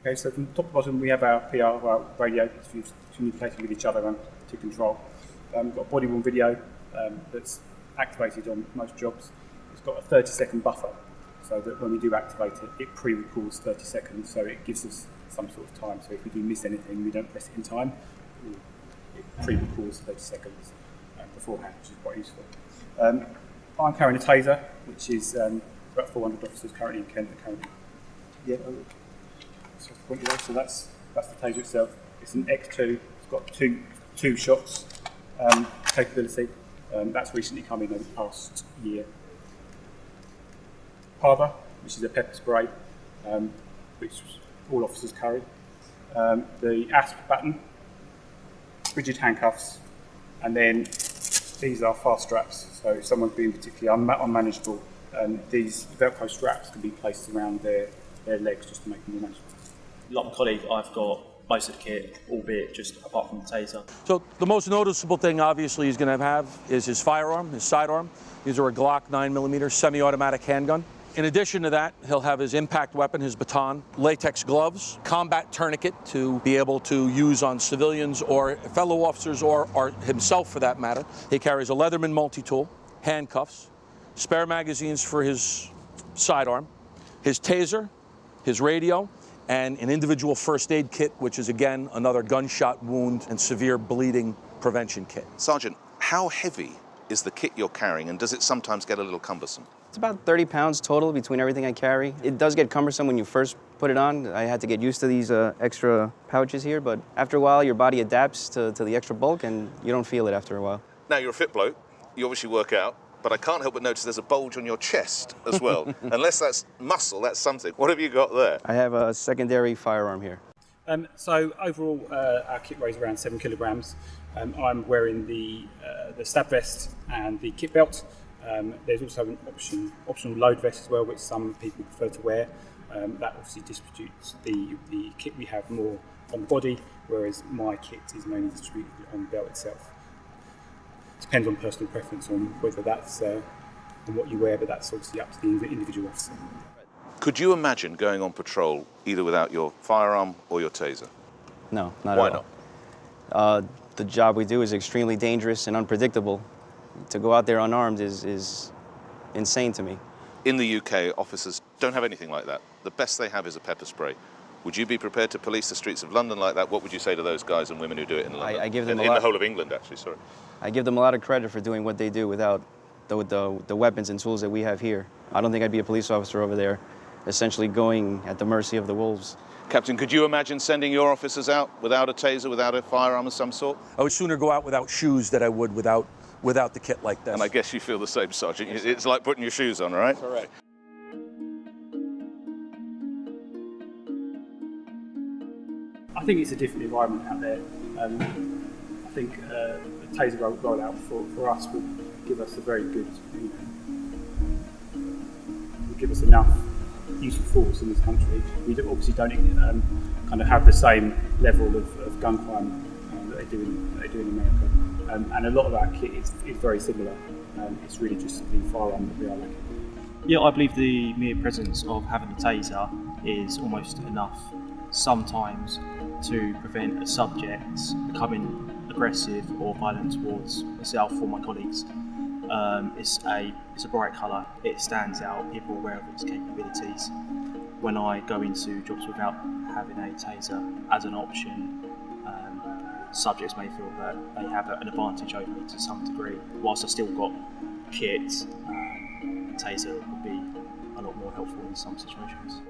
Okay, so from top to bottom we have our PR, our radio, communicating with each other and to control. We've got a body-worn video that's activated on most jobs. It's got a 30-second buffer, so that when we do activate it, it pre-records 30 seconds, so it gives us some sort of time. So if we do miss anything, we don't press it in time, it pre-records 30 seconds beforehand, which is quite useful. I'm carrying a taser, which is about 400 officers currently in Kent. So that's the taser itself. It's an X2. It's got two shots capability. That's recently come in over the past year. Pava, which is a pepper spray, which all officers carry. The ASP button, rigid handcuffs, and then these are fast straps. So if someone's being particularly unmanageable, these Velcro straps can be placed around their legs just to make them more manageable. Like my colleague, I've got most of the kit, albeit just apart from the taser. So the most noticeable thing, obviously, he's going to have is his firearm, his sidearm. These are a Glock 9mm semi-automatic handgun. In addition to that, he'll have his impact weapon, his baton, latex gloves, combat tourniquet to be able to use on civilians or fellow officers or himself for that matter. He carries a Leatherman multi-tool, handcuffs, spare magazines for his sidearm, his taser, his radio, and an individual first aid kit, which is again another gunshot wound and severe bleeding prevention kit. Sergeant, how heavy is the kit you're carrying, and does it sometimes get a little cumbersome? It's about 30 pounds total between everything I carry. It does get cumbersome when you first put it on. I had to get used to these extra pouches here, but after a while your body adapts to the extra bulk and you don't feel it after a while. Now, you're a fit bloke, you obviously work out, but I can't help but notice there's a bulge on your chest as well. Unless that's muscle, that's something. What have you got there? I have a secondary firearm here. So overall, our kit weighs around 7 kilograms. I'm wearing the stab vest and the kit belt. There's also an optional load vest as well, which some people prefer to wear. That obviously distributes the kit we have more on the body, whereas my kit is mainly distributed on the belt itself. Depends on personal preference on whether that's on what you wear, but that's obviously up to the individual officer. Could you imagine going on patrol either without your firearm or your taser? No, not Why at all. not? The job we do is extremely dangerous and unpredictable. To go out there unarmed is insane to me. In the UK, officers don't have anything like that. The best they have is a pepper spray. Would you be prepared to police the streets of London like that? What would you say to those guys and women who do it in London? I give them in the whole of England, actually, sorry. I give them a lot of credit for doing what they do without the weapons and tools that we have here. I don't think I'd be a police officer over there, essentially going at the mercy of the wolves. Captain, could you imagine sending your officers out without a taser, without a firearm of some sort? I would sooner go out without shoes than I would without the kit like this. And I guess you feel the same, Sergeant. It's like putting your shoes on, right? Correct. I think it's a different environment out there. I think a taser rollout for us would give us a very good, would give us enough useful force in this country. We obviously don't kind of have the same level of gun crime that they do in America. And a lot of our kit is very similar. It's really just the firearm that we are lacking. Yeah, I believe the mere presence of having a taser is almost enough sometimes to prevent a subject becoming aggressive or violent towards myself or my colleagues. It's a bright colour, it stands out, people are aware of its capabilities. When I go into jobs without having a taser as an option, subjects may feel that they have an advantage over me to some degree. Whilst I've still got kit, a taser would be a lot more helpful in some situations.